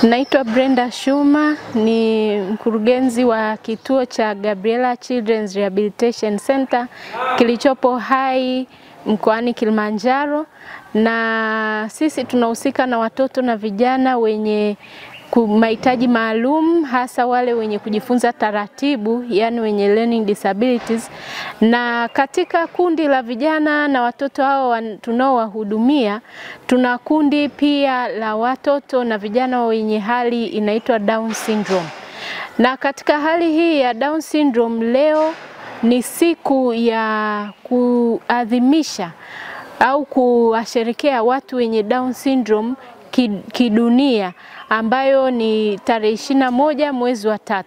Naitwa Brenda Shuma, ni mkurugenzi wa kituo cha Gabriela Children's Rehabilitation Center kilichopo Hai mkoani Kilimanjaro, na sisi tunahusika na watoto na vijana wenye mahitaji maalum, hasa wale wenye kujifunza taratibu, yani wenye learning disabilities. Na katika kundi la vijana na watoto hao tunaowahudumia, tuna kundi pia la watoto na vijana wenye hali inaitwa Down syndrome. Na katika hali hii ya Down syndrome, leo ni siku ya kuadhimisha au kuwasherehekea watu wenye Down syndrome kidunia, ambayo ni tarehe 21 mwezi wa 3.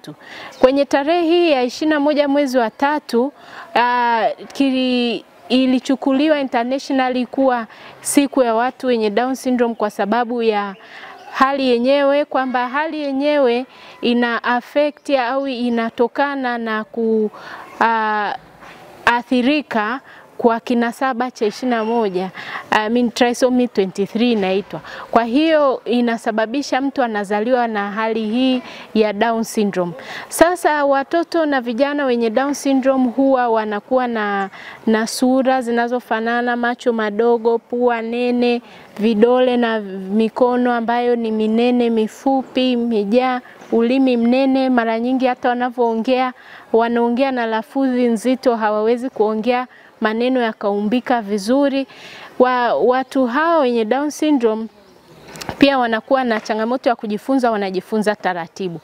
Kwenye tarehe hii ya 21 mwezi wa 3 ilichukuliwa internationally kuwa siku ya watu wenye Down syndrome kwa sababu ya hali yenyewe, kwamba hali yenyewe ina affect au inatokana na kuathirika kwa kinasaba cha 21, trisomy 23 inaitwa. Kwa hiyo inasababisha mtu anazaliwa na hali hii ya Down syndrome. Sasa watoto na vijana wenye Down syndrome huwa wanakuwa na sura zinazofanana, macho madogo, pua nene, vidole na mikono ambayo ni minene, mifupi, mijaa, ulimi mnene. Mara nyingi hata wanavyoongea wanaongea na lafudhi nzito, hawawezi kuongea maneno yakaumbika vizuri. Watu hao wenye Down syndrome pia wanakuwa na changamoto ya kujifunza, wanajifunza taratibu.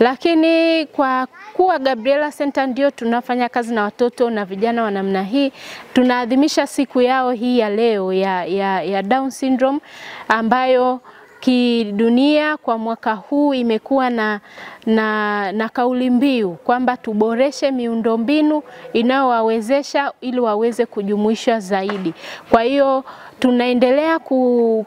Lakini kwa kuwa Gabriela Center ndio tunafanya kazi na watoto na vijana wa namna hii, tunaadhimisha siku yao hii ya leo ya Down syndrome, ambayo kidunia kwa mwaka huu imekuwa na kauli mbiu kwamba tuboreshe miundombinu inayowawezesha ili waweze kujumuishwa zaidi. Kwa hiyo tunaendelea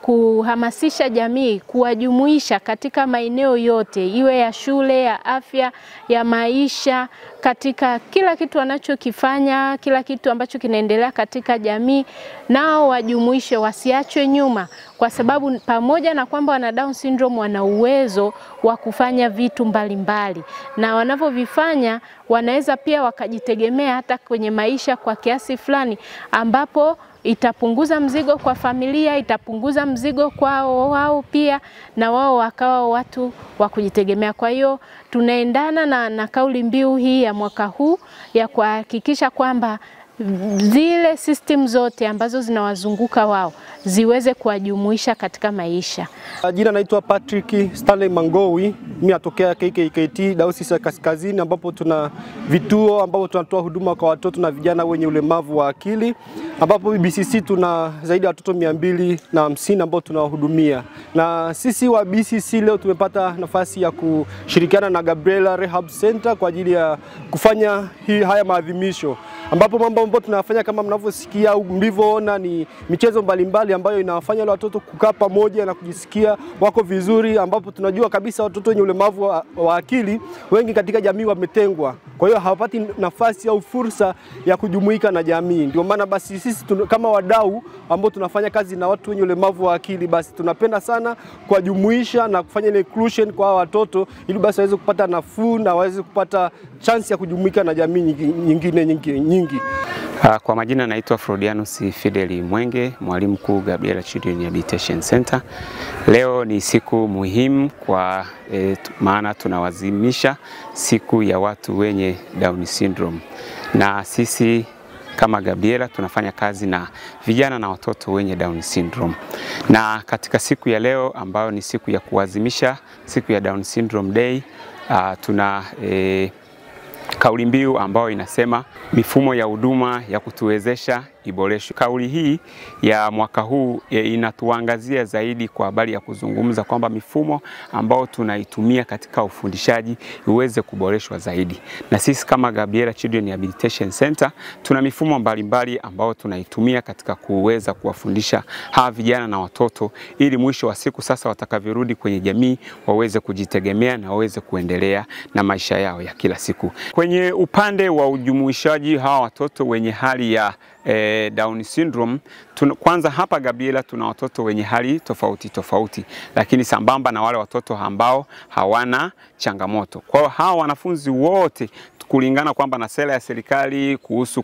kuhamasisha jamii kuwajumuisha katika maeneo yote, iwe ya shule, ya afya, ya maisha, katika kila kitu wanachokifanya, kila kitu ambacho kinaendelea katika jamii, nao wajumuishe, wasiachwe nyuma, kwa sababu pamoja na kwamba wana Down syndrome wana uwezo wa kufanya vitu mbalimbali, na wanavyovifanya wanaweza pia wakajitegemea hata kwenye maisha kwa kiasi fulani, ambapo itapunguza mzigo kwa familia, itapunguza mzigo kwao wao pia, na wao wakawa watu wa kujitegemea. Kwa hiyo tunaendana na kauli mbiu hii ya mwaka huu ya kuhakikisha kwamba zile system zote ambazo zinawazunguka wao ziweze kuwajumuisha katika maisha. Jina naitwa Patrick Stanley Mangowi, mimi natokea KKKT Dayosisi ya Kaskazini, ambapo tuna vituo ambapo tunatoa huduma kwa watoto na vijana wenye ulemavu wa akili, ambapo BCC tuna zaidi ya watoto 250 ambao tunawahudumia. Na sisi wa BCC leo tumepata nafasi ya kushirikiana na Gabriela Rehab Center kwa ajili ya kufanya haya maadhimisho, ambapo mambo ambayo tunafanya kama mnavyosikia au mlivyoona ni michezo mbalimbali ambayo inawafanya wale watoto kukaa pamoja na kujisikia wako vizuri, ambapo tunajua kabisa watoto wenye ulemavu wa akili wengi katika jamii wametengwa. Kwa hiyo hawapati nafasi au fursa ya kujumuika na jamii. Ndio maana basi sisi kama wadau ambao tunafanya kazi na watu wenye ulemavu wa akili, basi tunapenda sana kuwajumuisha na kufanya inclusion kwa watoto, ili basi waweze kupata nafuu na waweze kupata chance ya kujumuika na jamii nyingi. Kwa majina naitwa Frodianus Fideli Mwenge, mwalimu mkuu Gabriela Children's Rehabilitation Center. Leo ni siku muhimu kwa maana tunawazimisha siku ya watu wenye Down syndrome. Na sisi kama Gabriela tunafanya kazi na vijana na watoto wenye Down syndrome. Na katika siku ya leo ambayo ni siku ya kuwazimisha siku ya Down syndrome day, tuna kauli mbiu ambayo inasema mifumo ya huduma ya kutuwezesha iboreshwe. Kauli hii ya mwaka huu inatuangazia zaidi kwa habari ya kuzungumza kwamba mifumo ambao tunaitumia katika ufundishaji iweze kuboreshwa zaidi. Na sisi kama Gabriela Children's Rehabilitation Center tuna mifumo mbalimbali ambao tunaitumia katika kuweza kuwafundisha hawa vijana na watoto, ili mwisho wa siku sasa watakavyorudi kwenye jamii waweze kujitegemea na waweze kuendelea na maisha yao ya kila siku. Kwenye upande wa ujumuishaji hawa watoto wenye hali ya Down syndrome, Kwanza hapa Gabriela tuna watoto wenye hali tofauti tofauti, lakini sambamba na wale watoto ambao hawana changamoto. Kwa hiyo hawa wanafunzi wote kulingana kwamba na sera ya serikali kuhusu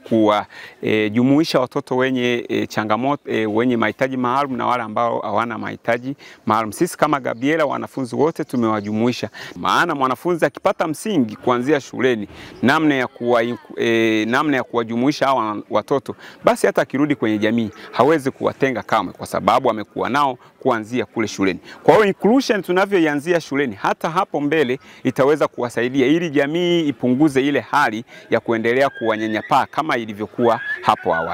jumuisha watoto wenye changamoto wenye mahitaji maalum na wale ambao hawana mahitaji maalum. Sisi kama Gabriela wanafunzi wote tumewajumuisha. Maana mwanafunzi akipata msingi kuanzia shuleni namna ya kuwajumuisha hawa watoto, basi hata akirudi kwenye jamii hawezi kuwatenga kamwe, kwa sababu amekuwa nao kuanzia kule shuleni. Kwa hiyo inclusion tunavyoianzia shuleni, hata hapo mbele itaweza kuwasaidia ili jamii ipunguze ile hali ya kuendelea kuwanyanyapaa kama ilivyokuwa hapo awali.